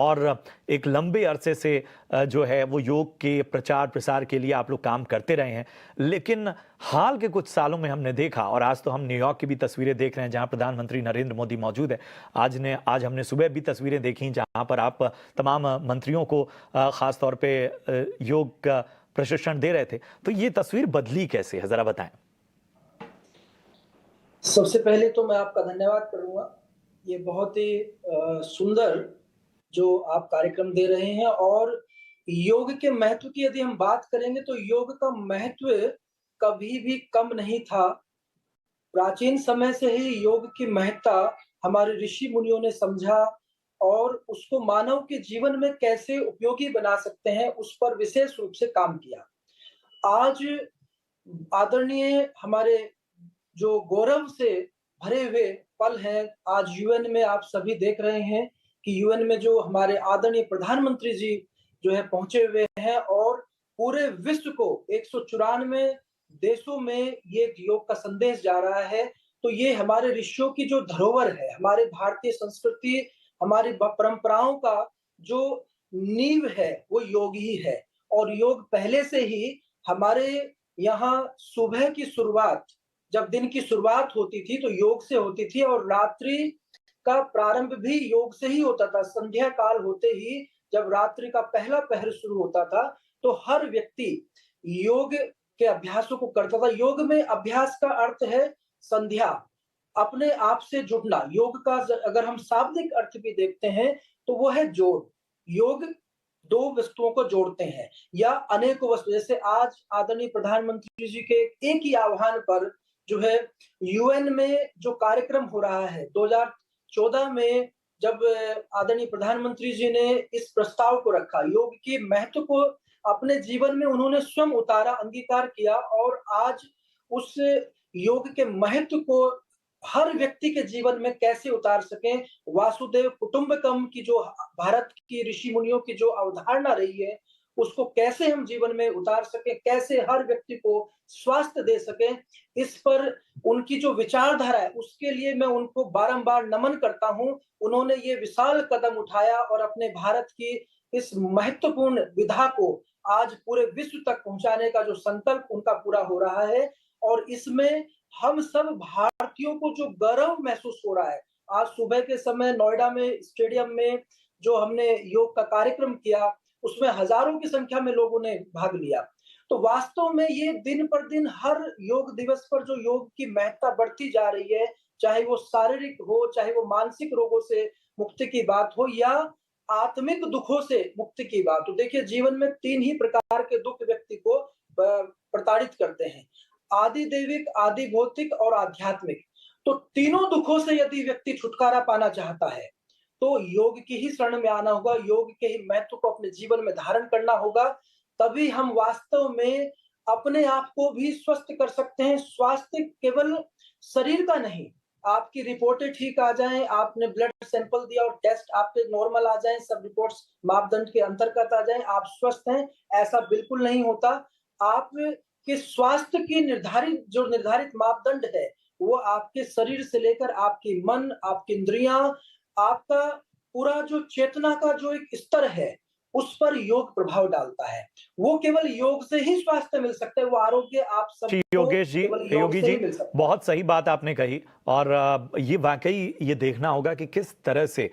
और एक लंबे अरसे से जो है वो योग के प्रचार प्रसार के लिए आप लोग काम करते रहे हैं। लेकिन हाल के कुछ सालों में हमने देखा, और आज तो हम न्यूयॉर्क की भी तस्वीरें देख रहे हैं जहां प्रधानमंत्री नरेंद्र मोदी मौजूद है। आज हमने सुबह भी तस्वीरें देखी जहां पर आप तमाम मंत्रियों को खास तौर पे योग का प्रशिक्षण दे रहे थे। तो ये तस्वीर बदली कैसे है, जरा बताएं। सबसे पहले तो मैं आपका धन्यवाद करूंगा। ये बहुत ही सुंदर जो आप कार्यक्रम दे रहे हैं, और योग के महत्व की यदि हम बात करेंगे तो योग का महत्व कभी भी कम नहीं था। प्राचीन समय से ही योग की महत्ता हमारे ऋषि मुनियों ने समझा, और उसको मानव के जीवन में कैसे उपयोगी बना सकते हैं उस पर विशेष रूप से काम किया। आज आदरणीय हमारे जो गौरव से भरे हुए पल हैं, आज यूएन में आप सभी देख रहे हैं कि यूएन में जो हमारे आदरणीय प्रधानमंत्री जी जो है पहुंचे हुए हैं, और पूरे विश्व को 194 देशों में ये योग का संदेश जा रहा है। तो ये हमारे ऋषियों की जो धरोहर है, हमारे भारतीय संस्कृति, हमारी परंपराओं का जो नींव है वो योग ही है। और योग पहले से ही हमारे यहाँ सुबह की शुरुआत, जब दिन की शुरुआत होती थी तो योग से होती थी, और रात्रि का प्रारंभ भी योग से ही होता था। संध्या काल होते ही जब रात्रि का पहला पहर शुरू होता था तो हर व्यक्ति योग के अभ्यासों को करता था। योग में अभ्यास का अर्थ है संध्या, अपने आप से जुड़ना। योग का अगर हम शाब्दिक अर्थ भी देखते हैं तो वो है जोड़। योग दो वस्तुओं को जोड़ते हैं या अनेकों वस्तु। जैसे आज आदरणीय प्रधानमंत्री जी के एक ही आह्वान पर जो है यूएन में जो कार्यक्रम हो रहा है 2014 में, जब आदरणीय प्रधानमंत्री जी ने इस प्रस्ताव को रखा, योग के महत्व को अपने जीवन में उन्होंने स्वयं उतारा, अंगीकार किया, और आज उस योग के महत्व को हर व्यक्ति के जीवन में कैसे उतार सकें, वासुदेव कुटुंबकम की जो भारत की ऋषि मुनियों की जो अवधारणा रही है, उसको कैसे हम जीवन में उतार सकें, कैसे हर व्यक्ति को स्वास्थ्य दे सकें, इस पर उनकी जो विचारधारा है उसके लिए मैं उनको बारंबार नमन करता हूं। उन्होंने ये विशाल कदम उठाया और अपने भारत की इस महत्वपूर्ण विधा को आज पूरे विश्व तक पहुंचाने का जो संकल्प उनका पूरा हो रहा है, और इसमें हम सब भारतीयों को जो गर्व महसूस हो रहा है। आज सुबह के समय नोएडा में स्टेडियम में जो हमने योग का कार्यक्रम किया, उसमें हजारों की संख्या में लोगों ने भाग लिया। तो वास्तव में ये दिन पर दिन हर योग दिवस पर जो योग की महत्ता बढ़ती जा रही है, चाहे वो शारीरिक हो, चाहे वो मानसिक रोगों से मुक्ति की बात हो, या आत्मिक दुखों से मुक्ति की बात हो। देखिए, जीवन में 3 ही प्रकार के दुख व्यक्ति को प्रताड़ित करते हैं: आदि दैविक, आदि भौतिक और आध्यात्मिक। तो तीनों दुखों से यदि व्यक्ति छुटकारा पाना चाहता है तो योग की ही शरण में आना होगा, योग के ही महत्व को अपने जीवन में धारण करना होगा। तभी हम वास्तव में अपने आप को भी स्वस्थ कर सकते हैं। स्वास्थ्य केवल शरीर का नहीं, आपकी रिपोर्टें ठीक आ जाएं, आपने ब्लड सैंपल दिया और टेस्ट आपके नॉर्मल आ जाएं, सब रिपोर्ट्स मापदंड के अंतर्गत आ जाएं, आप स्वस्थ हैं, ऐसा बिल्कुल नहीं होता। आप कि स्वास्थ्य की निर्धारित मापदंड है, वो आपके शरीर से लेकर आपकी मन, आपकी इंद्रियां, आपका पूरा जो चेतना का जो एक स्तर है, उस पर योग प्रभाव डालता है। वो केवल योग से ही स्वास्थ्य मिल सकता है, वो आरोग्य आप जी सबको योगेश जी, केवल योग योगी से जी, ही मिल सकता है। बहुत सही बात आपने कही। और ये वाकई ये देखना होगा कि किस तरह से